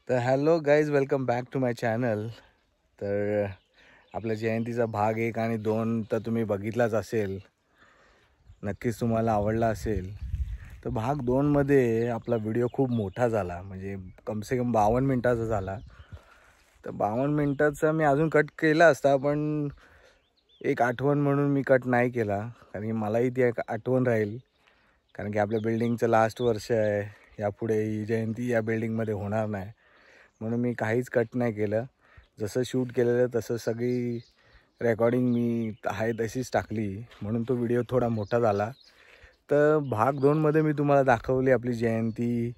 तर hello guys, welcome back to my channel. तर आपल्या जयंतीचा भाग 1 आणि 2 तर तुम्ही बघितलाच असेल, नक्कीच तुम्हाला आवडला असेल. तर भाग 2मध्ये आपला व्हिडिओ खूप मोठा झाला, म्हणजे कमसे कम 52 मिनटाचा झाला. तर 52 मिनटाचा मी अजून कट केला असता, पण एक आठवण म्हणून मी कट नाही केला, कारण की मलाही ती एक आठवण राहील. कारण की आपल्या बिल्डिंगचं लास्ट वर्ष आहे, यापुढे ही जयंती या बिल्डिंगमध्ये होणार नाही, म्हणून मी काहीच कट नाही केलं. जसं शूट केलेलं तसं सगळी रेकॉर्डिंग मी आहे तशीच टाकली, म्हणून तो व्हिडिओ थोडा मोठा झाला. तर भाग 2मध्ये मी तुम्हाला दाखवली आपली जयंती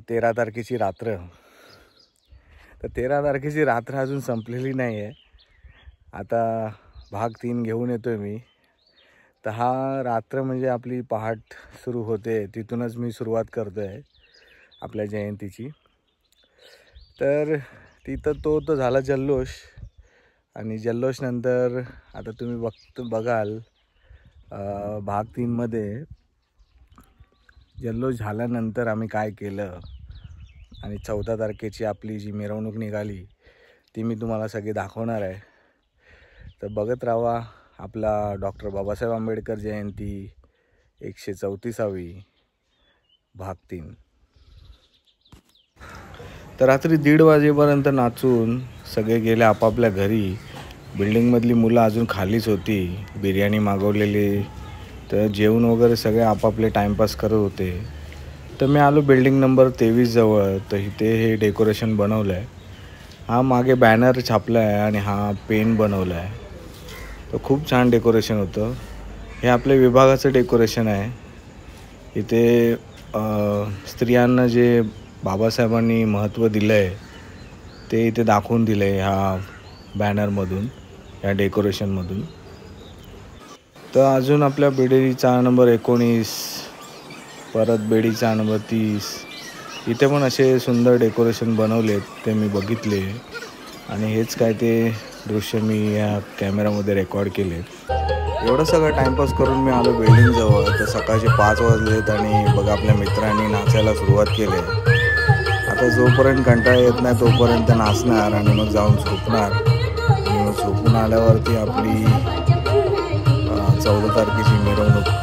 13 तारखेची रात्र. तर 13 तारखेची रात्र अजून संपलेली नाही आहे. आता भाग 3 घेऊन येतो आहे मी. तर हा रात्र म्हणजे आपली पहाट सुरू होते, तिथूनच मी सुरुवात करतो आहे आपल्या जयंतीची. तर तिथं तो झाला जल्लोष, आणि जल्लोष नंतर आता तुम्ही बघाल भाग 3मध्ये जल्लोष झाल्यानंतर आम्ही काय केलं, आणि 14 तारखेची आपली जी मिरवणूक निघाली ती मी तुम्हाला सगळी दाखवणार आहे. तर बघत राहा आपला डॉक्टर बाबासाहेब आंबेडकर जयंती 134वी भाग 3. तर रात्री 1:30 वाजेपर्यंत नाचून सगळे गेले आपापल्या घरी. बिल्डिंगमधली मुलं अजून खालीच होती, बिर्याणी मागवलेली. तर जेवण वगैरे सगळे आपापले टाईमपास करत होते. तर मी आलो बिल्डिंग नंबर 23 जवळ. तर इथे हे डेकोरेशन बनवलं आहे. हा मागे बॅनर छापला आहे आणि हा पेन बनवला आहे. तर खूप छान डेकोरेशन होतं. हे आपल्या विभागाचं डेकोरेशन आहे. इथे स्त्रियांना जे बाबासाहेबांनी महत्त्व दिलं आहे ते इथे दाखवून दिलं आहे ह्या बॅनरमधून, ह्या डेकोरेशनमधून. तर अजून आपल्या बेडीचा नंबर 19, परत बेडीचा नंबर 30, इथे पण असे सुंदर डेकोरेशन बनवलेत, ते मी बघितले. आणि हेच काय ते दृश्य मी या कॅमेरामध्ये रेकॉर्ड केले. एवढं सगळं टाईमपास करून मी आलो बिल्डिंगजवळ. तर सकाळचे 5 वाजलेत आणि बघा आपल्या मित्रांनी नाचायला सुरुवात केली. आता जोपर्यंत कंटाळा येत नाही तोपर्यंत नाचणार आणि मग जाऊन झोपणार. आणि मग झोपून आल्यावरती आपली 14 तारखेची मिरवणूक.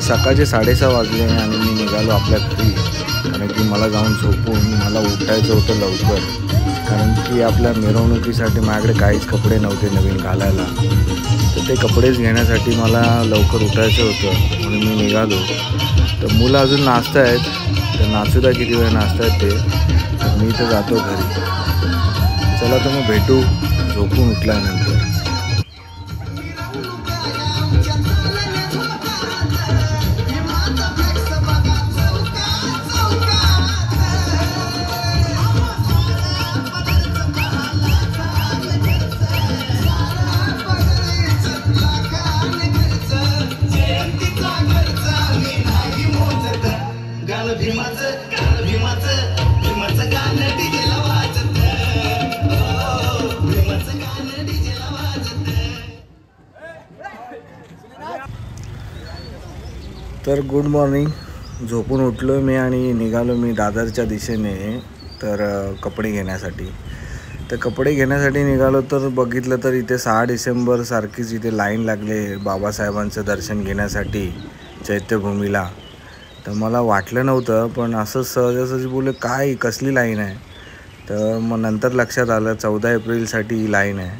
सकाळचे 6:30 वाजले आणि मी निघालो आपल्या घरी, कारण की मला जाऊन झोपून मला उठायचं होतं लवकर, कारण की आपल्या मिरवणुकीसाठी माझ्याकडे काहीच कपडे नव्हते नवीन घालायला. तर ते कपडेच घेण्यासाठी मला लवकर उठायचं होतं म्हणून मी निघालो. तर मुलं अजून नाचत आहेत, तर नाचूदा किती वेळ नाचत आहेत ते. तर मी तर जातो घरी. चला तर मग भेटू झोपून उठल्यानंतर. तर गुड मॉर्निंग. झोपून उठलो मी आणि निघालो मी दादरच्या दिशेने तर कपडे घेण्यासाठी. तर कपडे घेण्यासाठी निघालो तर बघितलं तर इथे 6 डिसेंबर सारखीच इथे लाईन लागले बाबासाहेबांचं दर्शन घेण्यासाठी चैत्यभूमीला. तर मला वाटलं नव्हतं, पण असं सहजासहजी बोलले काय कसली लाईन आहे. तर मग नंतर लक्षात आलं 14 एप्रिलसाठी ही लाईन आहे.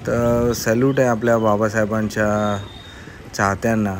तर सॅल्यूट आहे आपल्या बाबासाहेबांच्या चाहत्यांना.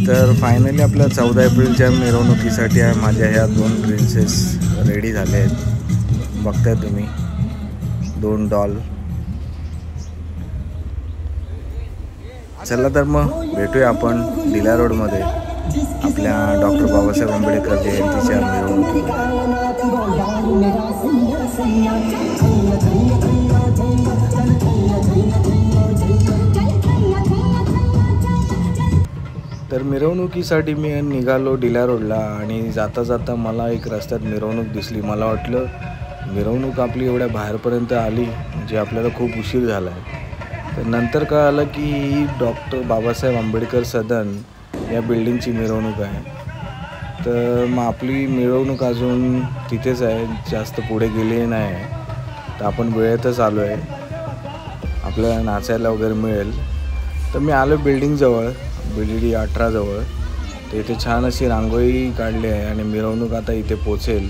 तर फायनली आपल्या 14 एप्रिलच्या मिरवणुकीसाठी आहे माझ्या ह्या 2 प्रिन्सेस रेडी झाले आहेत. बघताय तुम्ही 2 डॉल. चला तर मग भेटूया आपण दिला रोडमध्ये आपल्या डॉक्टर बाबासाहेब आंबेडकर जयंतीच्या मिरवणुकीमध्ये. तर मिरवणुकीसाठी मी निघालो डिला रोडला आणि जाता जाता मला एक रस्त्यात मिरवणूक दिसली. मला वाटलं मिरवणूक आपली एवढ्या बाहेरपर्यंत आली म्हणजे आपल्याला खूप उशीर झाला आहे. तर नंतर कळालं की ही डॉक्टर बाबासाहेब आंबेडकर सदन या बिल्डिंगची मिरवणूक आहे. तर मग आपली मिरवणूक अजून तिथेच आहे, जास्त पुढे गेली नाही आहे. तर आपण वेळेतच आलो आहे, आपल्याला नाचायला वगैरे मिळेल. तर मी आलो बिल्डिंगजवळ, BDD 18 जवळ. तर इथे छान अशी रांगोळी काढली आहे आणि मिरवणूक आता इथे पोचेल.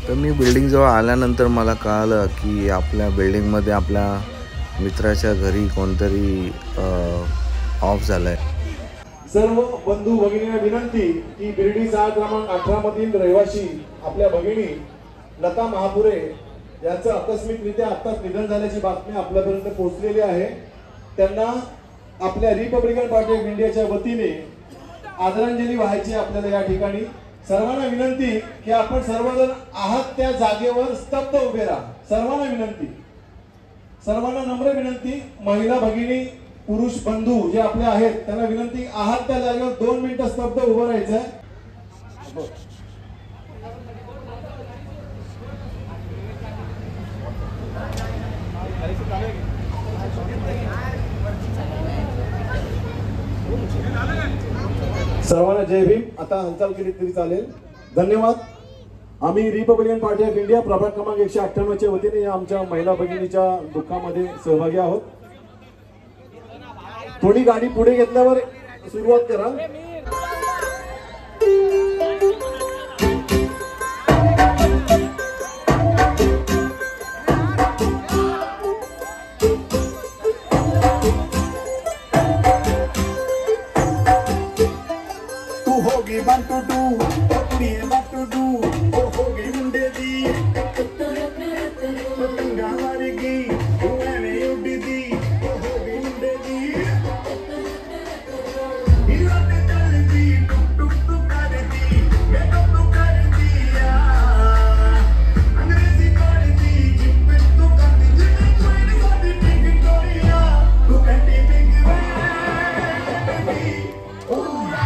तर मी बिल्डिंगजवळ आल्यानंतर मला कळालं की आपल्या बिल्डिंगमध्ये आपल्या मित्राच्या घरी कोणतरी ऑफ झालं आहे. सर्व बंधू भगिनींना विनंती की BDD 6 क्रमांक 18 मधील रहिवासी आपल्या भगिनी लता महापुरे यांचं आकस्मिकरित्या आत्ताच निधन झाल्याची बातमी आपल्यापर्यंत पोहोचलेली आहे. त्यांना आपल्या रिपब्लिकन पार्टी ऑफ इंडियाच्या वतीने आदरांजली वाहायची आपल्याला या ठिकाणी. सर्वांना विनंती की आपण सर्वजण आहात त्या जागेवर स्तब्ध उभे राहा. सर्वांना विनंती, सर्वांना नम्र विनंती. महिला भगिनी पुरुष बंधू जे आपले आहेत त्यांना विनंती, आहात त्या जागेवर 2 मिनिटं स्तब्ध उभं राहायचं. सर्वांना जय भीम. आता हालचाल केली तरी चालेल. धन्यवाद. आम्ही रिपब्लिकन पार्टी ऑफ इंडिया प्रभाग क्रमांक 198 च्या वतीने या आमच्या महिला भगिनीच्या दुःखामध्ये सहभागी आहोत. थोडी गाडी पुढे घेतल्यावर सुरुवात करा. तू होगी बंटू टू कुड़िए बंटू टू ओ होगी मुंडे दी पतंगा मारेगी तू एवें उड़ी दी ओ होगी मुंडे दी हीरा पे चल दी टुक टुक टुक कर दी मैं टुक कर दिया अंग्रेजी कर दी जिप तू कर दी जिप कोई साडी टिक कोरिया तू कंटी बिग वे पूरा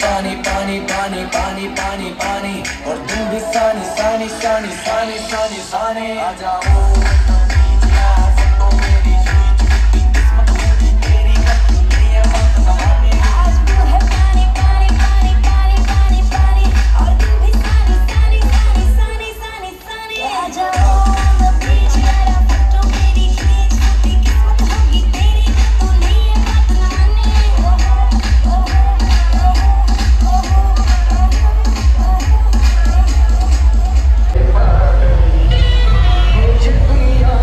पानी पानी पानी पानी पानी पानी और तुम भी सानी सानी सानी सानी सानी सानी आ जाओ दुनिया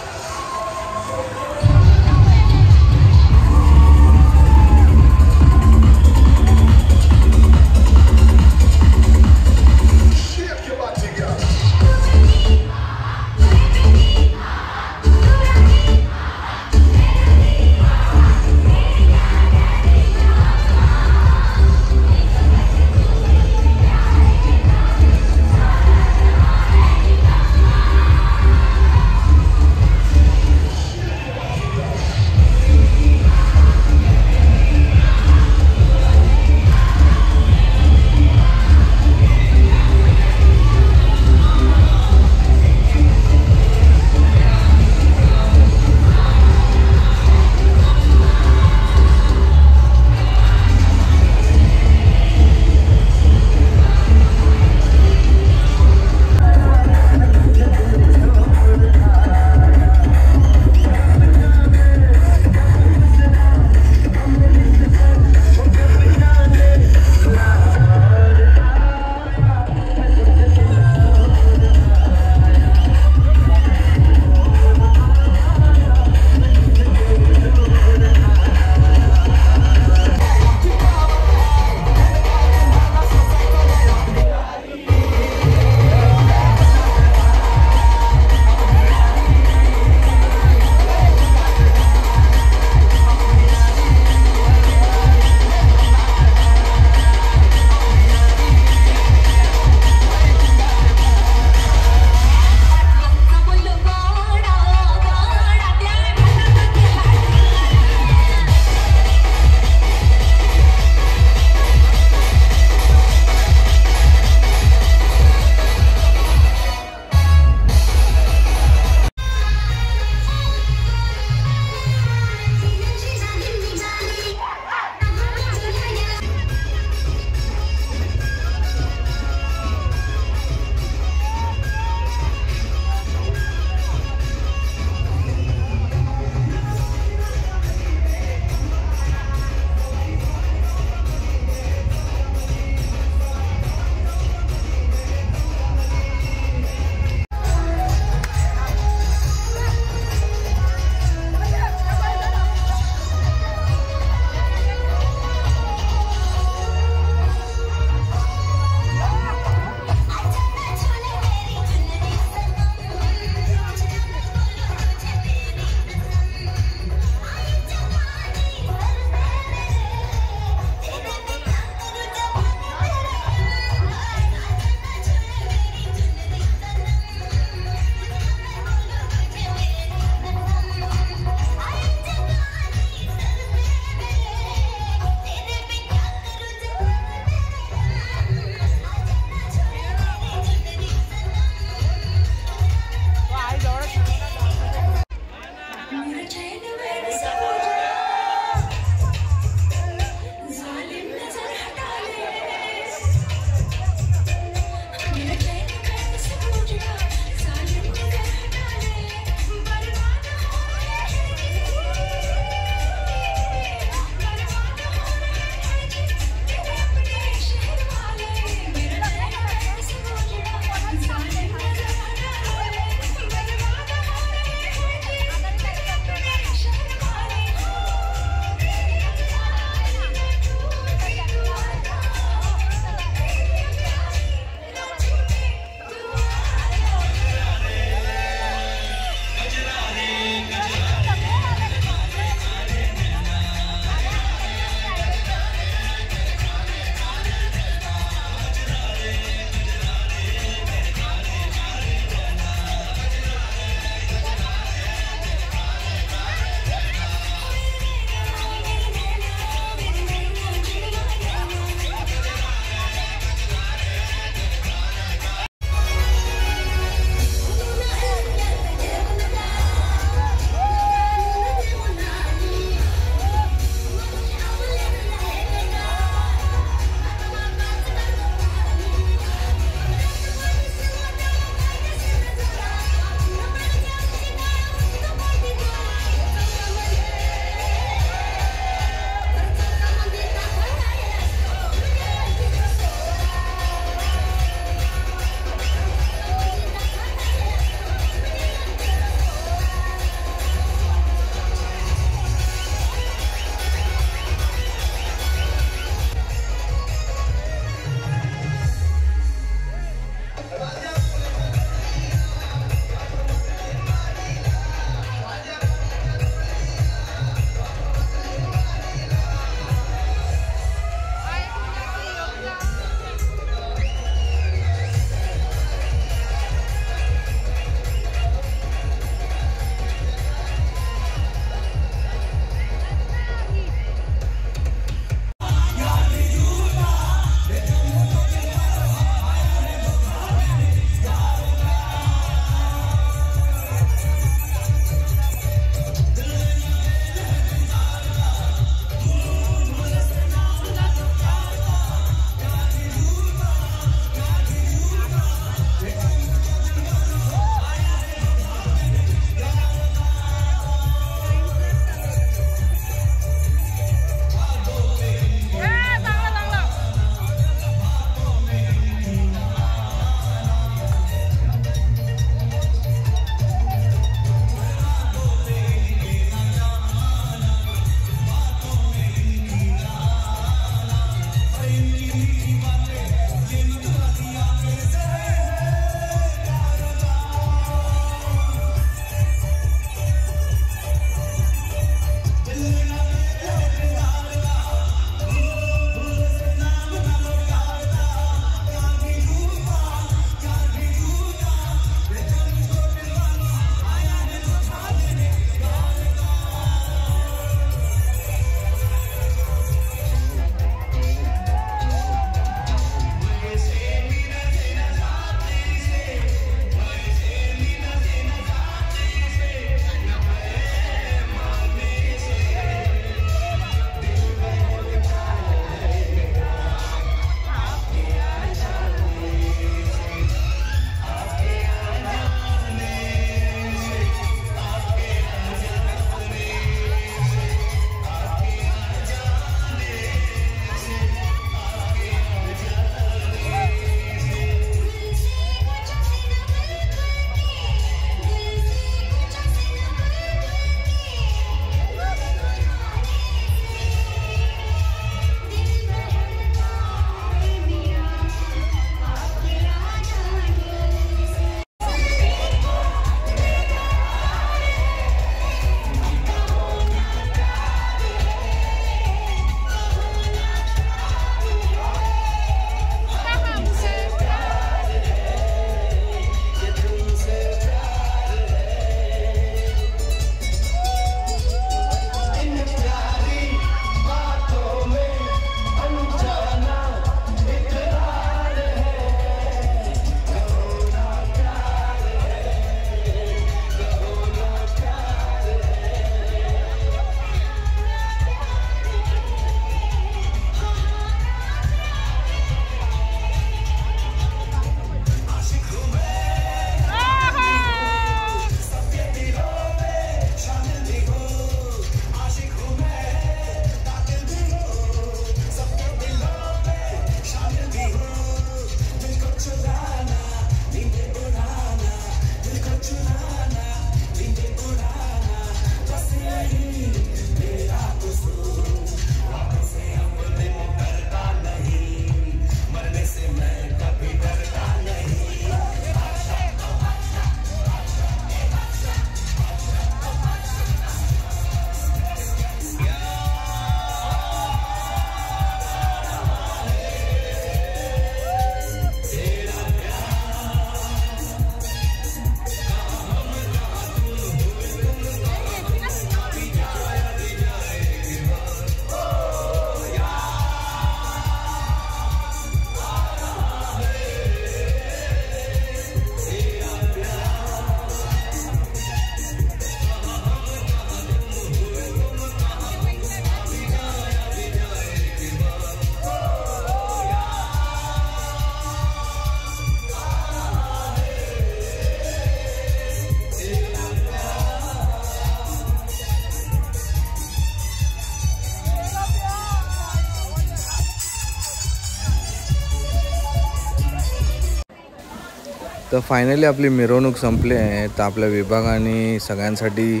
तर फायनली आपली मिरवणूक संपली आहे. तर आपल्या विभागाने सगळ्यांसाठी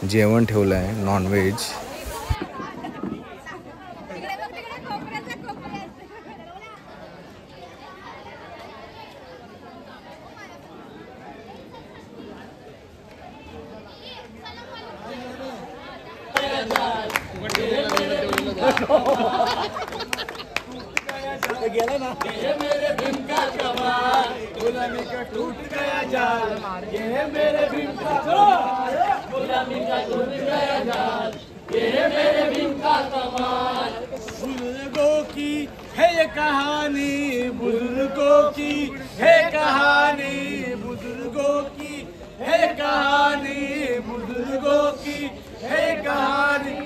जेवण ठेवलं आहे नॉनव्हेज. गेला ना ये मेरे भीम का कमाल गुलामी का टूट गया जाल ये मेरे भीम का कमाल गुलामी का टूट गया जाल ये मेरे भीम का कमाल बुजुर्गों की है ये कहानी बुजुर्गों की है कहानी बुजुर्गों की है कहानी बुजुर्गों की है कहानी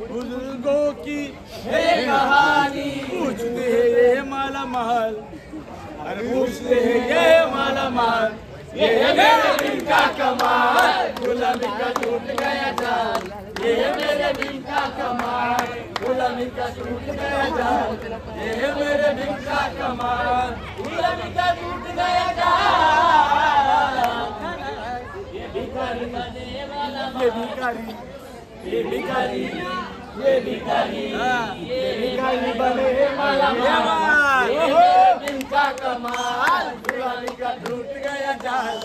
बुजुर्गों की है कहानी पूछते हैं ये माला महल अरे पूछते हैं ये माला महल ये मेरे भीम का कमाल गुलामी का टूट गया जाल ये मेरे भीम का कमाल गुलामी का टूट गया जाल ये मेरे भीम का कमाल गुलामी का टूट गया जाल ये भिखारी बने वाला ये भिखारी ये भिखारी ये भिखारी बने वाला ये भीम का कमाल गुलामी का टूट गया जाल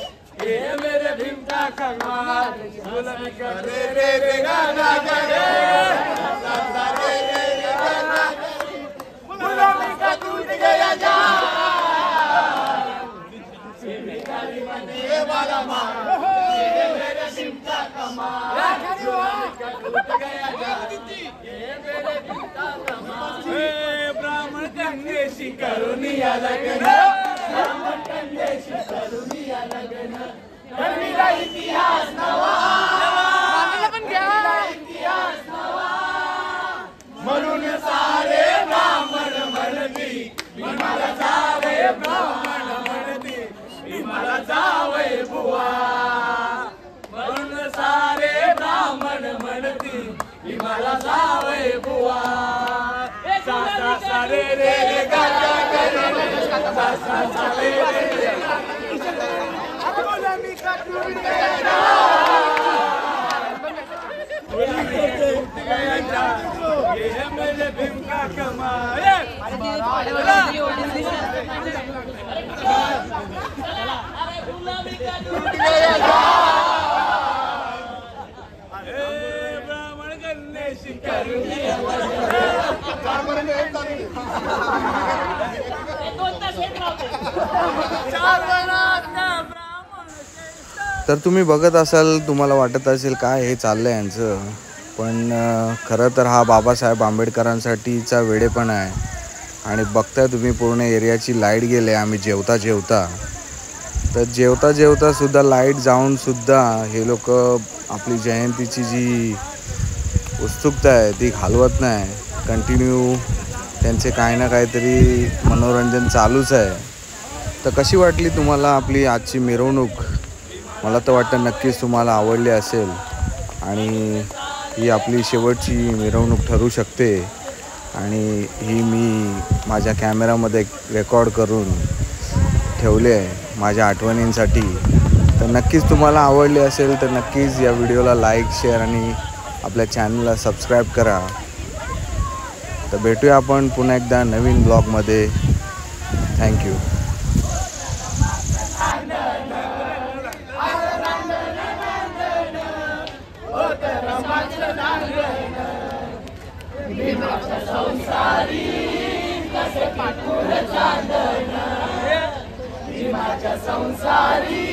ये मेरे भीम का कमाल गुलामी का रे रे रे गाना रे गुलामी का टूट गया जाल ये भिखारी बने वाला ये मेरे भीम का कमाल गुलामी का टूट गया जाल ये मेरे भीम का कमाल ब्राह्मण कन्येशी करुणिया लग्न ब्राह्मण कन्येशी करुणिया लग्न कविला इतिहास नवा इतिहास नवा म्हणून सारे ब्राह्मण म्हणती मला सारे ब्राह्मण म्हणती मला जावई बुवा म्हणून सारे ब्राह्मण म्हणती मला जावई बुवा सा सा रे रे रे गा गा रे सा सा रे रे गुलामी का टूट गया जाल ये है मेरे भीम का कमाल गुलामी का टूट गया ब्राह्मण कन्येशी करुणिया तर तुम्ही बघत असाल, तुम्हाला वाटत असेल काय हे चाललं आहे यांचं, पण खरं तर हा बाबासाहेब आंबेडकरांसाठीचा वेडेपण आहे. आणि बघताय तुम्ही पूर्ण एरियाची लाईट गेले. आम्ही जेवता जेवता सुद्धा लाईट जाऊन सुद्धा हे लोक आपली जयंतीची जी उत्सुकता आहे ती घालवत नाही. कंटिन्यू त्यांचे काही ना काहीतरी मनोरंजन चालूच आहे. तर कशी वाटली तुम्हाला आपली आजची मिरवणूक? मला तर वाटतं नक्कीच तुम्हाला आवडली असेल. आणि ही आपली शेवटची मिरवणूक ठरू शकते. आणि ही मी माझ्या कॅमेरामध्ये रेकॉर्ड करून ठेवले आहे माझ्या आठवणींसाठी. तर नक्कीच तुम्हाला आवडली असेल तर नक्कीच या व्हिडिओला लाईक, शेअर आणि आपल्या चॅनलला सबस्क्राईब करा. तर भेटूया आपण पुन्हा एकदा नवीन ब्लॉगमध्ये. थँक्यू. संसारी